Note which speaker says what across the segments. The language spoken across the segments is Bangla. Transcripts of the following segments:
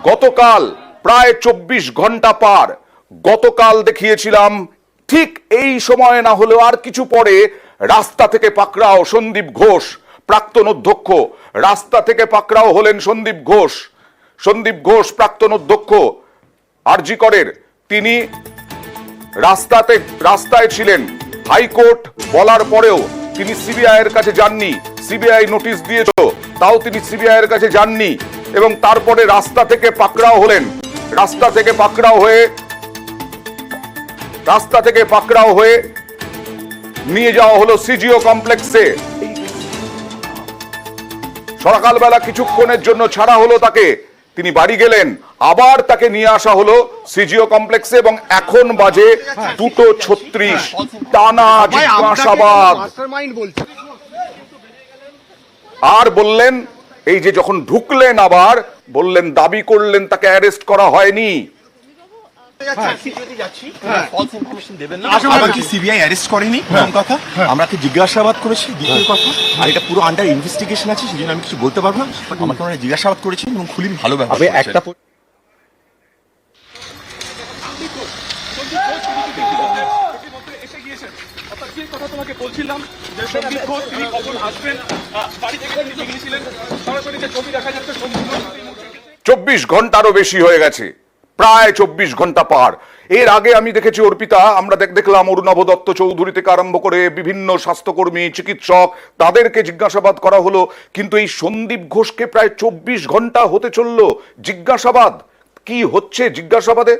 Speaker 1: গতকাল প্রায় 24 ঘন্টা পার। গতকাল দেখিয়েছিলাম ঠিক এই সময় না হলেও আর কিছু পরে রাস্তা থেকে পাকড়াও সন্দীপ ঘোষ, প্রাক্তন অধ্যক্ষ। রাস্তা থেকে পাকড়াও হলেন সন্দীপ ঘোষ। সন্দীপ ঘোষ প্রাক্তন অধ্যক্ষ আরজি করের, তিনি রাস্তায় ছিলেন। হাইকোর্ট বলার পরেও তিনি সিবিআই এর কাছে যাননি। সিবিআই নোটিশ দিয়েছিল, তাও তিনি সিবিআই এর কাছে যাননি এবং তারপরে রাস্তা থেকে পাকড়াও হলেন। রাস্তা থেকে পাকড়াও হয়ে নিয়ে যাওয়া হলো সিজিও কমপ্লেক্সে। সকালবেলা কিছুক্ষণের জন্য ছাড়া হলো তাকে, তিনি বাড়ি গেলেন, আবার তাকে নিয়ে আসা হলো সিজিও কমপ্লেক্সে এবং এখন বাজে 2:36। টানা জিজ্ঞাসাবাদ। আর বললেন, এই যে যখন ঢুকলেন আবার বললেন, দাবি করলেন তাকে অ্যারেস্ট করা হয়নি।
Speaker 2: সিবিআই অ্যারেস্ট করেনি, প্রথম কথা। আমরা জিজ্ঞাসাবাদ করেছি, দ্বিতীয় কথা, আর এটা পুরো আন্ডার ইনভেস্টিগেশন আছে, সেজন্য আমি কিছু বলতে পারবো না। আমাকে ওনারা জিজ্ঞাসাবাদ করেছেন এবং খুবই ভালো ব্যাপার। একটা
Speaker 3: তোমাকে বলছিলাম যে সন্দীপ ঘোষ তিনি কখন আসবেন, বাড়ি থেকে তিনি গিয়েছিলেন, সরাসরি যে ছবি দেখা যাচ্ছে
Speaker 1: 24 ঘন্টারও বেশি হয়ে গেছে, প্রায় 24 ঘন্টা পার। এর আগে আমি দেখেছি অর্পিতা, আমরা দেখলাম অরুণাভ দত্ত চৌধুরী থেকে আরম্ভ করে বিভিন্ন স্বাস্থ্যকর্মী, চিকিৎসক, তাদেরকে জিজ্ঞাসাবাদ করা হলো, কিন্তু এই সন্দীপ ঘোষকে প্রায় 24 ঘন্টা হতে চলল জিজ্ঞাসাবাদ। কি হচ্ছে জিজ্ঞাসাবাদে?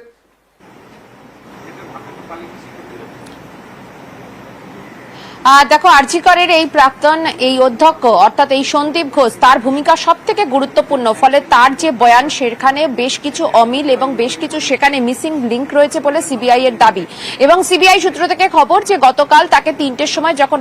Speaker 4: দেখো, আরজি করের এই প্রাক্তন এই অধ্যক্ষ অর্থাৎ এই সন্দীপ ঘোষ, তার ভূমিকা সব থেকে গুরুত্বপূর্ণ। ফলে তার যে বয়ান, সেখানে বেশ কিছু অমিল এবং বেশ কিছু সেখানে মিসিং লিঙ্ক রয়েছে বলে সিবিআই এর দাবি। এবং সিবিআই সূত্র থেকে খবর যে গতকাল তাকে 3টের সময় যখন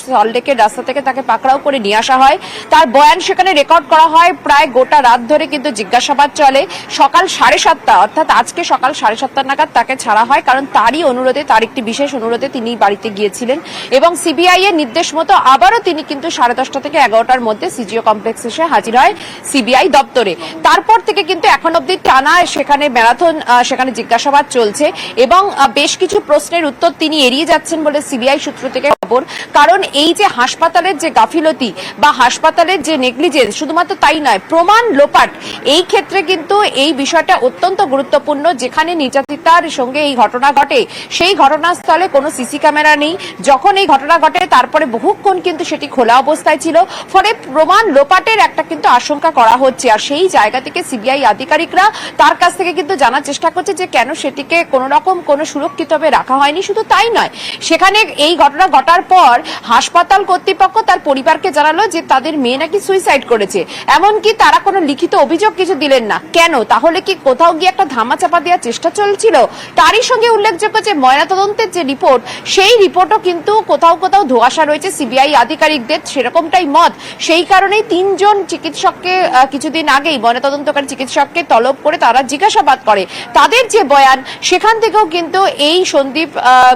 Speaker 4: সল্টলেকের রাস্তা থেকে তাকে পাকড়াও করে নিয়ে আসা হয়, তার বয়ান সেখানে রেকর্ড করা হয়। প্রায় গোটা রাত ধরে কিন্তু জিজ্ঞাসাবাদ চলে। সকাল 7:30 অর্থাৎ আজকে সকাল 7:30 নাগাদ তাকে ছাড়া হয়, কারণ তারই অনুরোধে, তার একটি বিশেষ অনুরোধে তিনি বাড়িতে গিয়েছিলেন এবং সিবিআই এর নির্দেশ মতো আবারও তিনি কিন্তু 10:30 থেকে 11টার মধ্যে সিজিও কমপ্লেক্স এসে হাজির হয় সিবিআই দপ্তরে। তারপর থেকে কিন্তু এখন অব্দি টানা সেখানে ম্যারাথন, সেখানে জিজ্ঞাসাবাদ চলছে এবং বেশ কিছু প্রশ্নের উত্তর তিনি এড়িয়ে যাচ্ছেন বলে সিবিআই সূত্র থেকে খবর। কারণ এই যে হাসপাতালের যে গাফিলতি বা হাসপাতালের যে নেগলিজেন্স, শুধুমাত্র তাই নয়, প্রমাণ লোপাট, এই ক্ষেত্রে কিন্তু এই বিষয়টা অত্যন্ত গুরুত্বপূর্ণ। যেখানে নির্যাতিতার সঙ্গে এই ঘটনা ঘটে, সেই ঘটনাস্থলে কোনো সিসি ক্যামেরা নেই। যখন এই ঘটনা ঘটে তারপরে বহুক্ষণ কিন্তু সেটি খোলা অবস্থায় ছিল, ফলে প্রমাণ লোপাটের একটা কিন্তু আশঙ্কা করা হচ্ছে। আর সেই জায়গা থেকে সিবিআই আধিকারিকরা তার কাছ থেকে কিন্তু জানার চেষ্টা করছে যে কেন সেটিকে কোন রকম কোনো সুরক্ষিতভাবে রাখা হয়নি। শুধু তাই নয়, সেখানে এই ঘটনা ঘটার পর হাসপাতাল কর্তৃপক্ষ তার পরিবারকে জানালো যে তাদের মেয়ে নাকি সুইসাইড করেছে। এমনকি তারা কোনো লিখিত অভিযোগ কিছু দিলেন না। কেন? তাহলে কি কোথাও গিয়ে একটা ধামাচাপা দেওয়ার চেষ্টা চলছিল? তারই সঙ্গে উল্লেখযোগ্য যে ময়নাতদন্তের যে রিপোর্ট, সেই রিপোর্টও কিন্তু কোথাও ধোঁয়াশা রয়েছে সিবিআই আধিকারিকদের, সেরকমটাই মত। সেই কারণেই 3 জন চিকিৎসককে কিছুদিন আগেই ময়নাতদন্তকারী চিকিৎসককে তলব করে তারা জিজ্ঞাসাবাদ করে। তাদের যে বয়ান, সেখান থেকেও কিন্তু এই সন্দীপ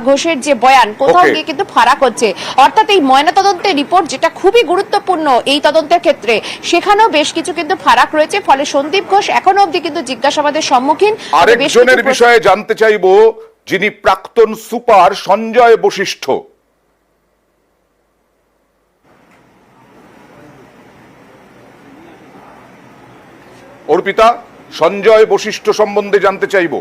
Speaker 4: ঘোষের যে বয়ান কোথাও গিয়ে কিন্তু ফারাক হচ্ছে। অর্থাৎ এই ময়নাতদন্তের রিপোর্ট, যেটা খুবই গুরুত্বপূর্ণ এই তদন্তের ক্ষেত্রে, সেখানেও বেশ কিছু কিন্তু ফারাক রয়েছে। ফলে সন্দীপ ঘোষ এখনো অবধি কিন্তু জিজ্ঞাসাবাদের সম্মুখীন।
Speaker 1: আরেকজনের বিষয়ে জানতে চাইবো, যিনি প্রাক্তন সুপার সঞ্জয় বশিষ্ঠ। অর্পিতা, সঞ্জয় বশিষ্ঠ সম্বন্ধে জানতে চাইব।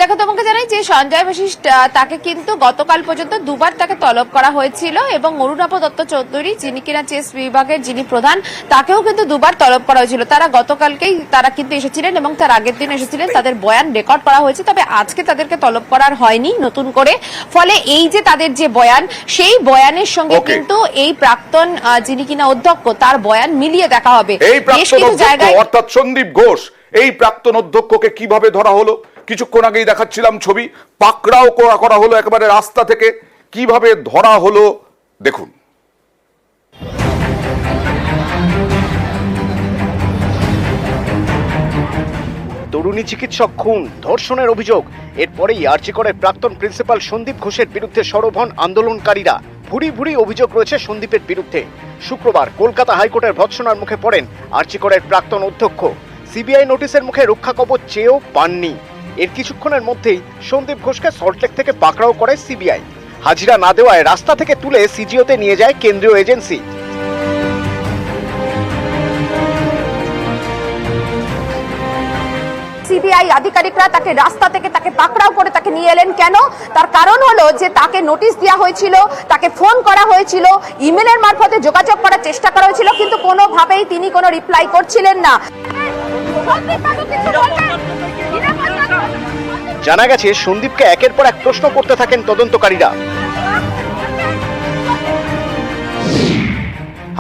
Speaker 4: দেখো, তোমাকে জানাই যে সঞ্জয় বশিষ্ঠ, তাকে কিন্তু গতকাল পর্যন্ত 2বার তাকে তলব করা হয়েছিল এবং অরুণাভ দত্ত চৌধুরী, যিনি কিনা চেস বিভাগের যিনি প্রধান, তাকেও কিন্তু 2বার তলব করা হয়েছিল। তারা গতকালকেই তারা কিন্তু এসেছিলেন এবং তার আগের দিন এসেছিলেন, তাদের বয়ান রেকর্ড করা হয়েছে। তবে আজকে তাদেরকে তলব করার হয়নি নতুন করে। ফলে এই যে তাদের যে বয়ান, সেই বয়ানের সঙ্গে কিন্তু এই প্রাক্তন যিনি কিনা অধ্যক্ষ, তার বয়ান মিলিয়ে দেখা হবে।
Speaker 1: এই প্রাক্তন অধ্যক্ষ অর্থাৎ সন্দীপ ঘোষ, এই প্রাক্তন অধ্যক্ষকে কিভাবে ধরা হলো? কিছুক্ষণ আগেই দেখাচ্ছিলাম ছবি, পাকড়াও করা হলো একেবারে রাস্তা থেকে। কিভাবে ধরা হলো দেখুন।
Speaker 5: তরুণী চিকিৎসক খুন, ধর্ষণের অভিযোগ। এরপরেই আরজি করের প্রাক্তন প্রিন্সিপাল সন্দীপ ঘোষের বিরুদ্ধে সরব হন আন্দোলনকারীরা। ভুরি ভুরি অভিযোগ রয়েছে সন্দীপের বিরুদ্ধে। শুক্রবার কলকাতা হাইকোর্টের ভৎসনার মুখে পড়েন আরজি করের প্রাক্তন অধ্যক্ষ। সিবিআই নোটিশের মুখে রক্ষা কবচ চেয়েও পাননি। এর কিছুক্ষণের মধ্যেই সন্দীপ ঘোষকে সল্টলেক থেকে পাকড়াও করে সিবিআই। হাজিরা না দেওয়ায় রাস্তা থেকে তুলে সিজিওতে নিয়ে যায় কেন্দ্রীয় এজেন্সি।
Speaker 4: সিবিআই আধিকারিকরা তাকে রাস্তা থেকে তাকে পাকড়াও করে তাকে নিয়ে এলেন কেন? তার কারণ হলো যে তাকে নোটিশ দেওয়া হয়েছিল, তাকে ফোন করা হয়েছিল, ইমেলের মারফতে যোগাযোগ করার চেষ্টা করা হয়েছিল, কিন্তু কোনোভাবেই তিনি কোনো রিপ্লাই করছিলেন না।
Speaker 5: জানা গেছে সন্দীপকে একের পর এক প্রশ্ন করতে থাকেন তদন্তকারীরা।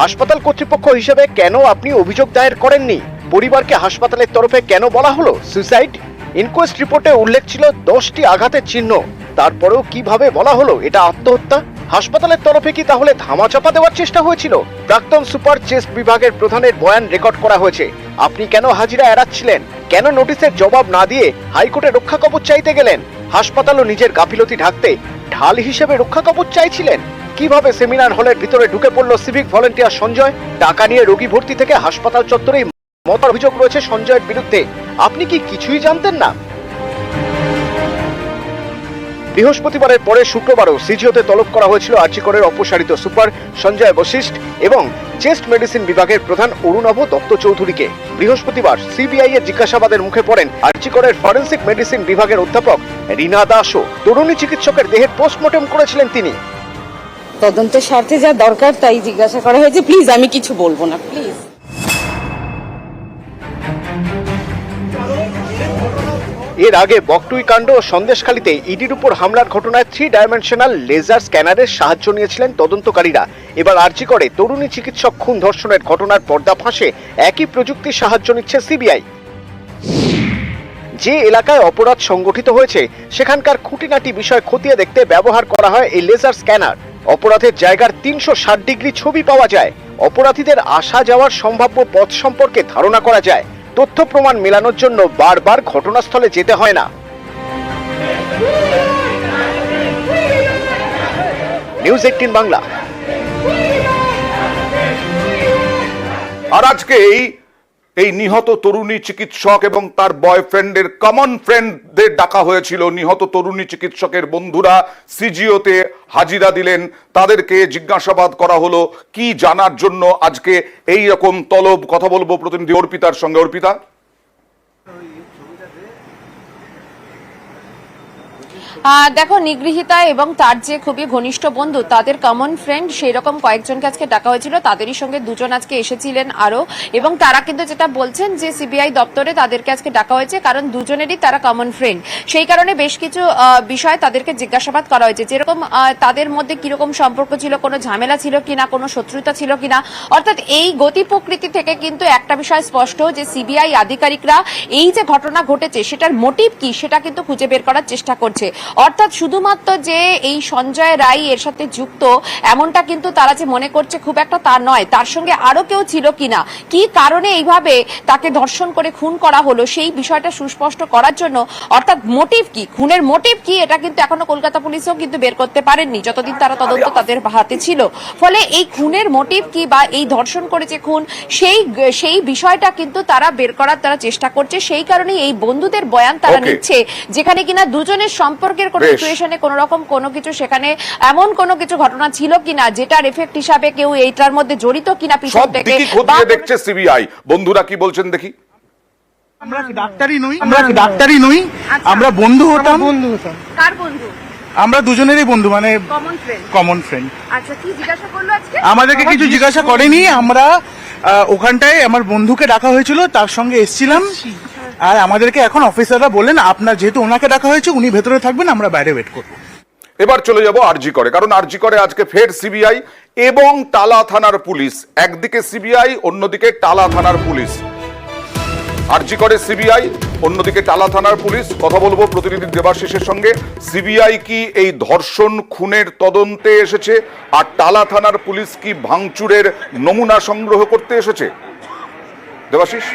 Speaker 5: হাসপাতাল কর্তৃপক্ষ হিসেবে কেন আপনি অভিযোগ দায়ের করেননি? পরিবারকে হাসপাতালের তরফে কেন বলা হলো সুইসাইড? ইনকোয়েস্ট রিপোর্টে উল্লেখ ছিল 10টি আঘাতের চিহ্ন, তারপরেও কিভাবে বলা হলো এটা আত্মহত্যা? হাসপাতালের তরফে কি তাহলে ধামাচাপা দেওয়ার চেষ্টা হয়েছিল? প্রাক্তন সুপার চেস্ট বিভাগের প্রধানের বয়ান রেকর্ড করা হয়েছে। আপনি কেন হাজিরা এড়াচ্ছিলেন? কেন নোটিশের জবাব না দিয়ে হাইকোর্টে রক্ষা কবচ চাইতে গেলেন? হাসপাতালও নিজের গাফিলতি ঢাকতে ঢাল হিসেবে রক্ষা কবচ চাইছিলেন। কিভাবে সেমিনার হলের ভিতরে ঢুকে পড়ল সিভিক ভলেন্টিয়ার সঞ্জয়? টাকা নিয়ে রোগী ভর্তি থেকে হাসপাতাল চত্বরেই মতার অভিযোগ রয়েছে সঞ্জয়ের বিরুদ্ধে। আপনি কি কিছুই জানতেন না? বৃহস্পতিবারের পরে শুক্রবারও সিজিওতে তলব করা হয়েছিল আরজি করের অপসারিত সুপার সঞ্জয় বশিষ্ঠ এবং চেস্ট মেডিসিন বিভাগের প্রধান অরুণাভ দত্ত চৌধুরীকে। বৃহস্পতিবার সিবিআই এর জিজ্ঞাসাবাদের মুখে পড়েন আরজি করের ফরেন্সিক মেডিসিন বিভাগের অধ্যাপক রীনা দাসও। তরুণী চিকিৎসকের দেহের পোস্টমর্টেম করেছিলেন তিনি।
Speaker 6: তদন্তের স্বার্থে যা দরকার তাই জিজ্ঞাসা করা হয়েছে। প্লিজ আমি কিছু বলবো না, প্লিজ।
Speaker 5: এর আগে বকটুই কাণ্ড ও সন্দেশখালীতে ইডির উপর হামলার ঘটনায় 3 ডাইমেনশনাল লেজার স্ক্যানারের সাহায্য নিয়েছিলেন তদন্তকারীরা। এবার আরজি করে তরুণী চিকিৎসক খুন ধর্ষণের ঘটনার পর্দা ফাঁসে একই প্রযুক্তির সাহায্য নিচ্ছে সিবিআই। যে এলাকায় অপরাধ সংগঠিত হয়েছে সেখানকার খুঁটিনাটি বিষয় খতিয়ে দেখতে ব্যবহার করা হয় এই লেজার স্ক্যানার। অপরাধের জায়গার 360 ডিগ্রি ছবি পাওয়া যায়। অপরাধীদের আসা যাওয়ার সম্ভাব্য পথ সম্পর্কে ধারণা করা যায়। তথ্য প্রমাণ মেলানোর জন্য বারবার ঘটনাস্থলে যেতে হয় না। নিউজ 18 বাংলা।
Speaker 1: আর আজকে এই নিহত তরুণী চিকিৎসক এবং তার বয়ফ্রেন্ডের কমন ফ্রেন্ডদের ডাকা হয়েছিল। নিহত তরুণী চিকিৎসকের বন্ধুরা সিজিওতে হাজিরা দিলেন, তাদেরকে জিজ্ঞাসাবাদ করা হলো কি জানার জন্য আজকে এই রকম তলব। কথা বলবো প্রতিনিধি অর্পিতার সঙ্গে। অর্পিতা,
Speaker 4: দেখো, নিগৃহীতা এবং তার যে খুবই ঘনিষ্ঠ বন্ধু, তাদের কমন ফ্রেন্ড, সেই রকম কয়েকজনকে আজকে ডাকা হয়েছিল। তাদেরই সঙ্গে দুজন আজকে এসেছিলেন আরো, এবং তারা কিন্তু যেটা বলছেন যে সিবিআই দপ্তরে তাদেরকে আজকে ডাকা হয়েছে কারণ দুজনেরই তারা কমন ফ্রেন্ড। সেই কারণে বেশ কিছু বিষয় তাদেরকে জিজ্ঞাসাবাদ করা হয়েছে, যেরকম তাদের মধ্যে কিরকম সম্পর্ক ছিল, কোনো ঝামেলা ছিল কিনা, কোনো শত্রুতা ছিল কিনা। অর্থাৎ এই গতি প্রকৃতি থেকে কিন্তু একটা বিষয় স্পষ্ট যে সিবিআই আধিকারিকরা এই যে ঘটনা ঘটেছে সেটার মোটিভ কি সেটা কিন্তু খুঁজে বের করার চেষ্টা করছে। অর্থাৎ শুধুমাত্র যে এই সঞ্জয় রায় এর সাথে যুক্ত এমনটা কিন্তু তারা যে মনে করছে খুব একটা তা নয়, তার সঙ্গে আরো কেউ ছিল কিনা, কি কারণে এইভাবে তাকে ধর্ষণ করে খুন করা হলো সেই বিষয়টা সুস্পষ্ট করার জন্য, অর্থাৎ মোটিভ কি, খুনের মোটিভ কি, এটা কিন্তু এখনো কলকাতা পুলিশও কিন্তু বের করতে পারেননি যতদিন তারা তদন্ত তাদের হাতে ছিল। ফলে এই খুনের মোটিভ কি বা এই ধর্ষণ করেছে খুন সেই বিষয়টা কিন্তু তারা বের করার তারা চেষ্টা করছে। সেই কারণে এই বন্ধুদের বয়ান তারা নিচ্ছে, যেখানে কিনা দুজনের সম্পর্কের কোনো সিচুয়েশনে কোনো রকম কোনো কিছু সেখানে এমন কোনো কিছু ঘটনা ছিল কিনা যেটার এফেক্ট হিসাবে কেউ এইটার মধ্যে জড়িত কিনা পিছন থেকে
Speaker 1: দেখছে সিবিআই। বন্ধুরা কি বলছেন দেখি।
Speaker 7: আমরা ডাক্তারই নই, আমরা বন্ধু হতাম।
Speaker 4: কার বন্ধু?
Speaker 7: আমরা দুজনেরই বন্ধু, মানে কমন ফ্রেন্ড।
Speaker 4: আচ্ছা, কি জিজ্ঞাসা করলো আজকে?
Speaker 7: আমাদেরকে কিছু জিজ্ঞাসা করেনি। আমরা ওখানটায় আমার বন্ধুকে ডাকা হয়েছিল, তার সঙ্গে এসেছিলাম। আর আমাদেরকে এখন অফিসাররা বললেন আপনার যেহেতু ওনাকে ডাকা হয়েছে উনি ভেতরে থাকবেন, আমরা বাইরে ওয়েট করবো।
Speaker 1: এবার চলে যাব আরজি করে, কারণ আরজি করে আজকে ফের সিবিআই এবং টালা থানার পুলিশ। একদিকে সিবিআই, অন্যদিকে টালা থানার পুলিশ। আরজি করে সিবিআই, অন্যদিকে টালা থানার পুলিশ। কথা বলবো প্রতিনিধি দেবাশিসের সঙ্গে। সিবিআই কি এই ধর্ষণ খুনের তদন্তে এসেছে, আর টালা থানার পুলিশ কি ভাঙচুরের নমুনা সংগ্রহ করতে এসেছে? দেবাশিস।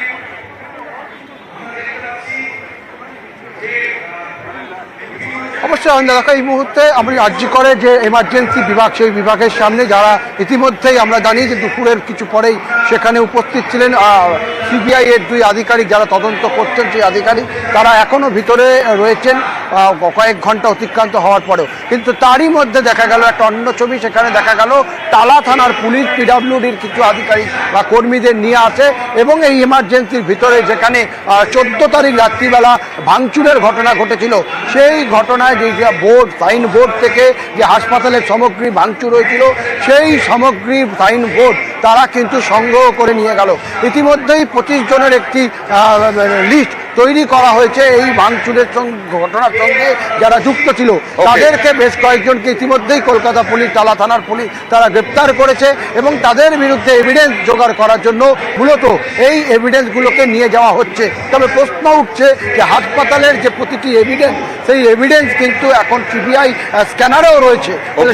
Speaker 8: অবশ্যই দেখো এই মুহূর্তে আমরা আরজি করে যে এমার্জেন্সি বিভাগ সেই বিভাগের সামনে যারা ইতিমধ্যেই আমরা জানি যে দুপুরের কিছু পরেই সেখানে উপস্থিত ছিলেন সিবিআই এর দুই আধিকারিক যারা তদন্ত করছেন সেই আধিকারিক তারা এখনো ভিতরে রয়েছেন কয়েক ঘন্টা অতিক্রান্ত হওয়ার পরেও। কিন্তু তারই মধ্যে দেখা গেল একটা অন্য ছবি, সেখানে দেখা গেল টালা থানার পুলিশ পিডব্লিউডির কিছু আধিকারিক বা কর্মীদের নিয়ে আসে এবং এই এমার্জেন্সির ভিতরে যেখানে 14 তারিখ রাত্রিবেলা ভাঙচুরের ঘটনা ঘটেছিল সেই ঘটনায় যে বোর্ড সাইন বোর্ড থেকে যে হাসপাতালের সামগ্রী ভাঙচুর হয়েছিল সেই সামগ্রী সাইন বোর্ড তারা কিন্তু সংগ্রহ করে নিয়ে গেল। ইতিমধ্যেই 25 জনের একটি লিস্ট তৈরি করা হয়েছে এই ভাঙচুরের ঘটনার সঙ্গে যারা যুক্ত ছিল তাদেরকে বেশ কয়েকজনকে ইতিমধ্যেই কলকাতা পুলিশ টালা থানার পুলিশ তারা গ্রেপ্তার করেছে এবং তাদের বিরুদ্ধে এভিডেন্স জোগাড় করার জন্য মূলত এই এভিডেন্সগুলোকে নিয়ে যাওয়া হচ্ছে। তবে প্রশ্ন উঠছে যে হাসপাতালের যে প্রতিটি এভিডেন্স সেই এভিডেন্স কিন্তু এখন সিবিআই স্ক্যানারেও রয়েছে,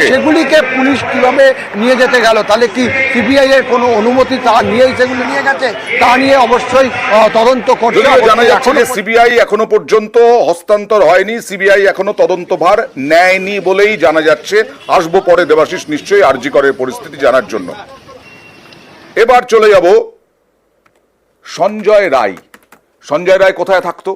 Speaker 8: সেগুলিকে পুলিশ কিভাবে নিয়ে যেতে গেল, তাহলে কি সিবিআই এর কোনো অনুমতি তা নিয়েই সেগুলি নিয়ে গেছে, তা নিয়ে অবশ্যই তদন্ত করতে হবে।
Speaker 1: জানা যাচ্ছে যে সিবিআই এখনো পর্যন্ত হস্তান্তর হয়নি, সিবিআই এখনো তদন্তভার নেয়নি বলেই জানা যাচ্ছে। আসবো পরে দেবাশিস নিশ্চয়ই আরজি করের পরিস্থিতি জানার জন্য। এবার চলে যাব সঞ্জয় রায়। সঞ্জয় রায় কোথায় থাকতো?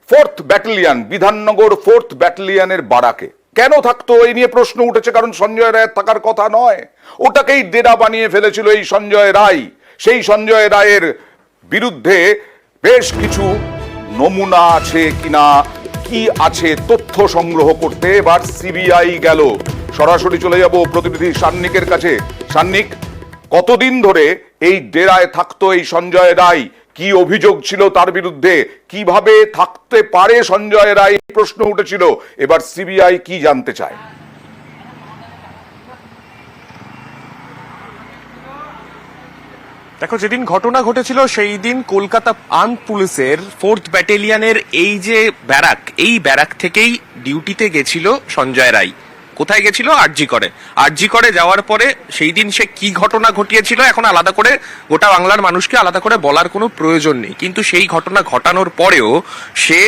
Speaker 1: 4th ব্যাটালিয়ন, বিধাননগর 4th ব্যাটালিয়নের বারাকে কেন থাকতো এই নিয়ে প্রশ্ন উঠেছে। কারণ সঞ্জয় রায়ের থাকার কথা নয়, ওটাকেই ডেরা বানিয়ে ফেলেছিল এই সঞ্জয় রায়। সেই সঞ্জয় রায়ের বিরুদ্ধে বেশ কিছু নমুনা আছে কিনা, কি আছে তথ্য সংগ্রহ করতে এবার সিবিআই গেল। সরাসরি চলে যাব প্রতিনিধি সান্নিকের কাছে। সান্নিক, কতদিন ধরে এই ডেরায় থাকতো এই সঞ্জয় রায়? কি অভিযোগ ছিল তার বিরুদ্ধে? কিভাবে থাকতে পারে সঞ্জয় রায়? প্রশ্ন উঠেছিল। এবার সিবিআই কি জানতে চায়?
Speaker 9: দেখো, যেদিন ঘটনা ঘটেছিল সেই দিন কলকাতা আর্মড পুলিশের 4th ব্যাটালিয়নের এই যে ব্যারাক, এই ব্যারাক থেকেই ডিউটিতে গেছিল সঞ্জয় রায়। কোথায় গেছিল? আরজি করে যাওয়ার পরে সেই দিন সে কি ঘটনা ঘটিয়েছিল এখন আলাদা করে গোটা বাংলার মানুষকে আলাদা করে বলার কোনো প্রয়োজন নেই। কিন্তু সেই ঘটনা ঘটানোর পরেও সে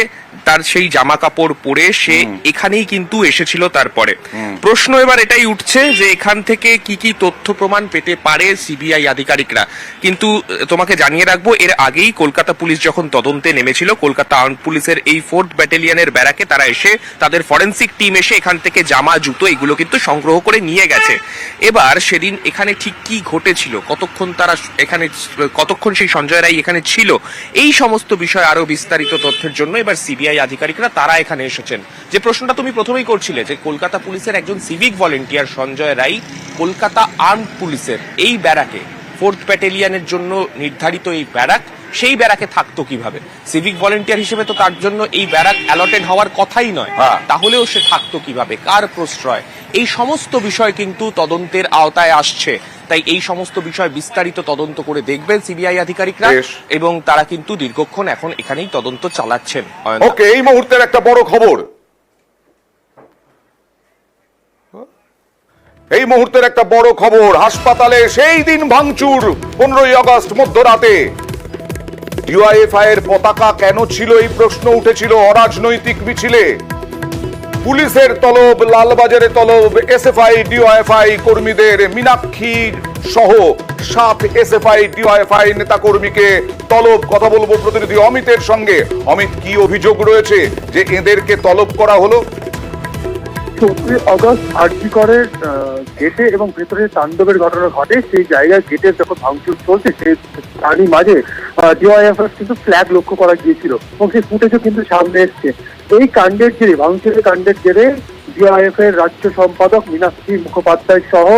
Speaker 9: তার সেই জামা কাপড় পরে সে এখানেই কিন্তু এসেছিল। তারপরে প্রশ্ন এবার এটাই উঠছে যে এখান থেকে কি কি তথ্য প্রমাণ পেতে পারে সিবিআই আধিকারিকরা। কিন্তু তোমাকে জানিয়ে রাখবো, এর আগেই কলকাতা পুলিশ যখন তদন্তে নেমেছিল, কলকাতা আর্মড পুলিশের এই 4th ব্যাটালিয়নের ব্যারাকে তারা এসে তাদের ফরেন্সিক টিম এসে এখান থেকে জামা জুতো এগুলো কিন্তু সংগ্রহ করে নিয়ে গেছে। এবার সেদিন এখানে ঠিক কি ঘটেছিল, কতক্ষণ তারা এখানে, কতক্ষণ সেই সঞ্জয় রায় এখানে ছিল, এই সমস্ত বিষয় আরো বিস্তারিত তথ্যের জন্য এবার সিবিআই আধিকারিকরা তারা এখানে এসেছেন। যে প্রশ্নটা তুমি প্রথমেই করছিলে যে কলকাতা পুলিশের একজন civic volunteer Sanjay Roy Kolkata armed পুলিশের এই ব্যারাকে, 4th ব্যাটালিয়নের জন্য নির্ধারিত এই ব্যারাক, সেই ব্যারাকে থাকতো কিভাবে? সিভিক ভলেন্টিয়ার হিসেবে তো তার জন্য এই ব্যারাক অ্যালটেড হওয়ার কথাই নয়, তাহলেও সে থাকতো কিভাবে, কার প্রশ্রয়? এই সমস্ত বিষয় কিন্তু তদন্তের আওতায় আসছে। তাই এই সমস্ত বিষয় বিস্তারিত তদন্ত করে দেখবেন সিবিআই আধিকারিকরা এবং তারা কিন্তু দীর্ঘক্ষণ এখন এখানেই তদন্ত চালাচ্ছেন।
Speaker 1: ওকে, এই মুহূর্তের একটা বড় খবর, এই মুহূর্তের একটা বড় খবর। হাসপাতালে সেই দিন ভাঙচুর 15ই আগস্ট মধ্যরাতে। ডিওয়াইএফআই এর পতাকা কেন ছিল এই প্রশ্ন উঠেছিল অরাজনৈতিক মিছিলে। পুলিশের তলব, লালবাজারে তলব, এসএফআই ডিওয়াইএফআই কর্মীদের, মীনাক্ষী সহ 7 এসএফআই ডিওয়াইএফআই নেতা কর্মীকে তলব। কথা বলবো প্রতিনিধি অমিতের সঙ্গে। অমিত, কি অভিযোগ রয়েছে যে এদেরকে তলব করা হলো?
Speaker 10: 14 আগস্ট আরজি করের গেটে এবং ভেতরে তাণ্ডবের ঘটনা ঘটে। সেই জায়গায় গেটের যখন ভাঙচুর চলছে তারই মাঝে ডিওয়াইএফআই কিন্তু ফ্ল্যাগ লক্ষ্য করা গিয়েছিল এবং সেই ফুটেজও কিন্তু সামনে এসছে। এই কাণ্ডের জেরে, ভাঙচুরের কাণ্ডের জেরে ডিওয়াইএফআই এর রাজ্য সম্পাদক মীনাক্ষী মুখোপাধ্যায় সহ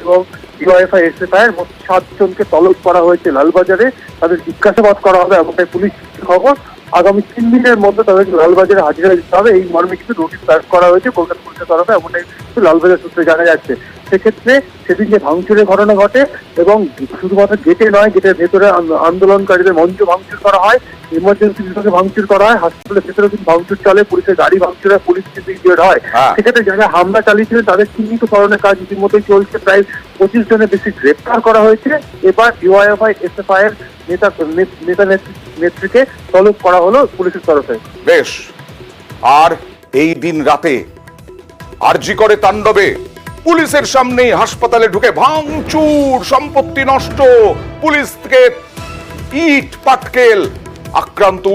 Speaker 10: এবং ডিওয়াইএফআই এসএফআই এর 7 জনকে তলব করা হয়েছে লালবাজারে। তাদের জিজ্ঞাসাবাদ করা হবে এমনটাই পুলিশ খবর। আগামী 3 দিনের মধ্যে তাদেরকে লালবাজারে হাজিরা দিতে হবে, এই মর্মে কিন্তু নোটিশ পাস করা হয়েছে কলকাতা পুলিশের তরফে, এমনটাই লালবাজার সূত্রে জানা যাচ্ছে। সেক্ষেত্রে সেদিন যে ভাঙচুরের ঘটনা ঘটে এবং শুধুমাত্র গেটে নয়, গেটের ভেতরে আন্দোলনকারীদের মঞ্চ ভাঙচুর করা হয়, ইমার্জেন্সি বিভাগে ভাঙচুর করা হয়, হাসপাতালের ভেতরে কিন্তু ভাঙচুর চলে, পুলিশের গাড়ি ভাঙচুর হয়, পুলিশ বের হয়। সেক্ষেত্রে যারা হামলা চালিয়েছিলেন তাদের চিহ্নিতকরণের কাজ ইতিমধ্যেই চলছে। প্রায় 25 জনের বেশি গ্রেপ্তার করা হয়েছে। এবার ডিওয়াইএফআই এসএফআই এর নেতা নেত্রীকে তলব করা হলো পুলিশের তরফে।
Speaker 1: বেশ, আর এই দিন রাতে আরজি করে তাণ্ডবে পুলিশের সামনেই হাসপাতালে ঢুকে ভাঙচুর, সম্পত্তি নষ্ট, পুলিশকে ইট পাটকেল, আক্রান্ত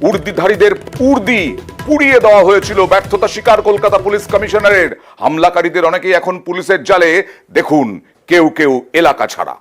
Speaker 1: উর্দিধারীদের উর্দি পুড়িয়ে দেওয়া হয়েছিল। ব্যর্থতা স্বীকার কলকাতা পুলিশ কমিশনারের। হামলাকারীদের অনেকেই এখন পুলিশের জালে, দেখুন কেউ কেউ এলাকা ছাড়া।